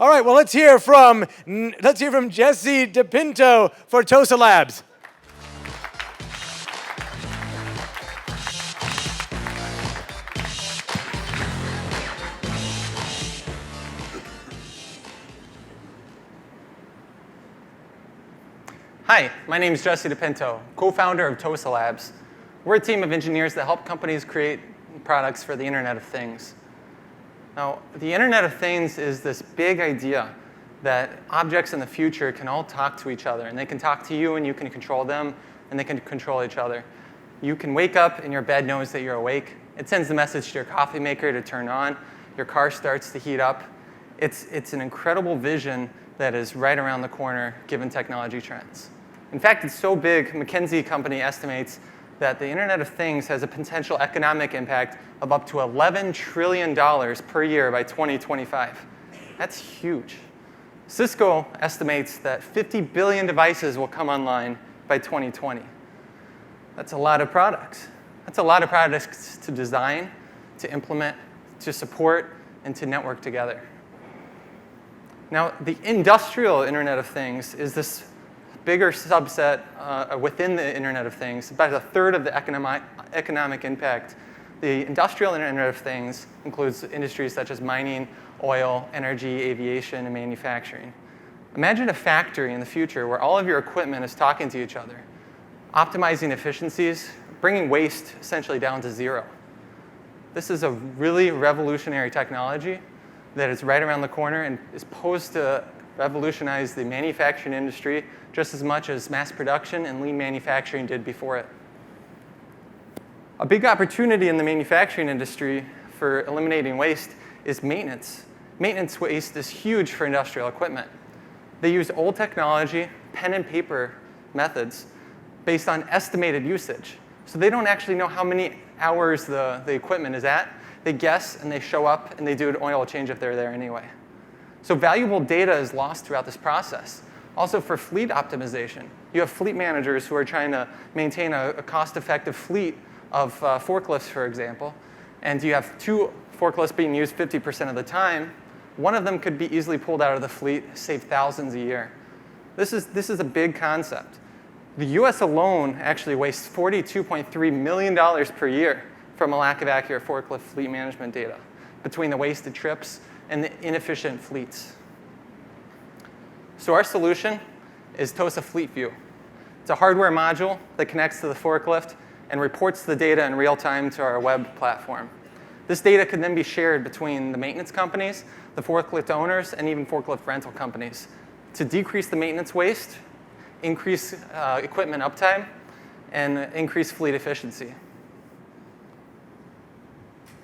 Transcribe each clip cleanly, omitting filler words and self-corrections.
All right, well, let's hear from Jesse DePinto for Tosa Labs. Hi, my name is Jesse DePinto, co-founder of Tosa Labs. We're a team of engineers that help companies create products for the Internet of Things. Now, the Internet of Things is this big idea that objects in the future can all talk to each other, and they can talk to you, and you can control them, and they can control each other. You can wake up, and your bed knows that you're awake. It sends the message to your coffee maker to turn on. Your car starts to heat up. It's an incredible vision that is right around the corner, given technology trends. In fact, it's so big, McKinsey company estimates that the Internet of Things has a potential economic impact of up to $11 trillion per year by 2025. That's huge. Cisco estimates that 50 billion devices will come online by 2020. That's a lot of products. That's a lot of products to design, to implement, to support, and to network together. Now, the industrial Internet of Things is this bigger subset within the Internet of Things, about a third of the economic impact. The industrial Internet of Things includes industries such as mining, oil, energy, aviation, and manufacturing. Imagine a factory in the future where all of your equipment is talking to each other, optimizing efficiencies, bringing waste essentially down to zero. This is a really revolutionary technology that is right around the corner and is posed to revolutionize the manufacturing industry just as much as mass production and lean manufacturing did before it. A big opportunity in the manufacturing industry for eliminating waste is maintenance. Maintenance waste is huge for industrial equipment. They use old technology, pen and paper methods, based on estimated usage. So they don't actually know how many hours the equipment is at. They guess, and they show up, and they do an oil change if they're there anyway. So valuable data is lost throughout this process. Also for fleet optimization, you have fleet managers who are trying to maintain a cost-effective fleet of forklifts, for example, and you have 2 forklifts being used 50% of the time. One of them could be easily pulled out of the fleet, save thousands a year. This is a big concept. The US alone actually wastes $42.3 million per year from a lack of accurate forklift fleet management data, between the wasted trips and the inefficient fleets. So our solution is Tosa FleetView. It's a hardware module that connects to the forklift and reports the data in real time to our web platform. This data can then be shared between the maintenance companies, the forklift owners, and even forklift rental companies to decrease the maintenance waste, increase equipment uptime, and increase fleet efficiency.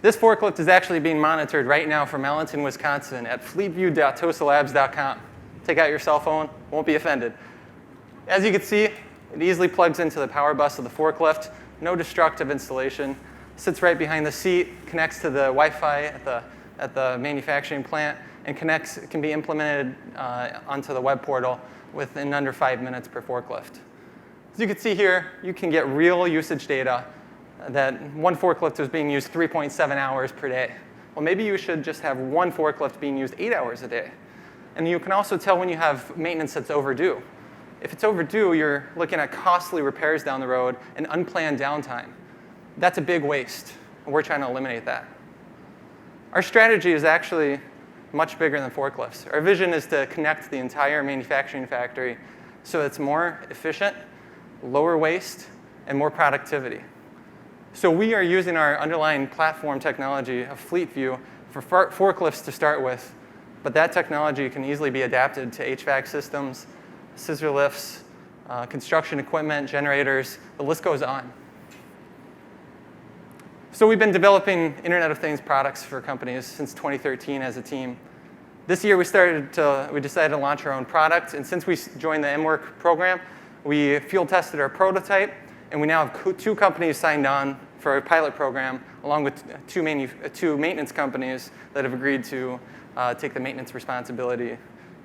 This forklift is actually being monitored right now from Allenton, Wisconsin at fleetview.tosalabs.com. Take out your cell phone, won't be offended. As you can see, it easily plugs into the power bus of the forklift, no destructive installation, sits right behind the seat, connects to the Wi-Fi at the manufacturing plant, and can be implemented onto the web portal within under 5 minutes per forklift. As you can see here, you can get real usage data that one forklift was being used 3.7 hours per day. Well, maybe you should just have one forklift being used 8 hours a day. And you can also tell when you have maintenance that's overdue. If it's overdue, you're looking at costly repairs down the road and unplanned downtime. That's a big waste, and we're trying to eliminate that. Our strategy is actually much bigger than forklifts. Our vision is to connect the entire manufacturing factory so it's more efficient, lower waste, and more productivity. So we are using our underlying platform technology of FleetView for forklifts to start with, but that technology can easily be adapted to HVAC systems, scissor lifts, construction equipment, generators, the list goes on. So we've been developing Internet of Things products for companies since 2013 as a team. This year we decided to launch our own product, and since we joined the MWork program, we field tested our prototype, and we now have 2 companies signed on for a pilot program, along with two maintenance companies that have agreed to take the maintenance responsibility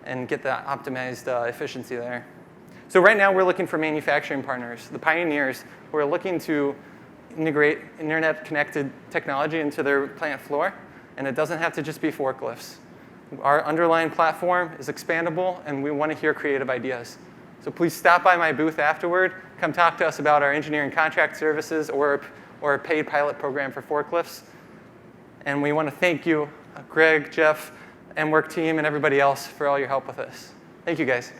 and get the optimized efficiency there. So right now we're looking for manufacturing partners, the pioneers who are looking to integrate internet-connected technology into their plant floor, and it doesn't have to just be forklifts. Our underlying platform is expandable, and we want to hear creative ideas. So please stop by my booth afterward. Come talk to us about our engineering contract services or a paid pilot program for forklifts. And we want to thank you, Greg, Jeff, MWork team, and everybody else for all your help with this. Thank you, guys.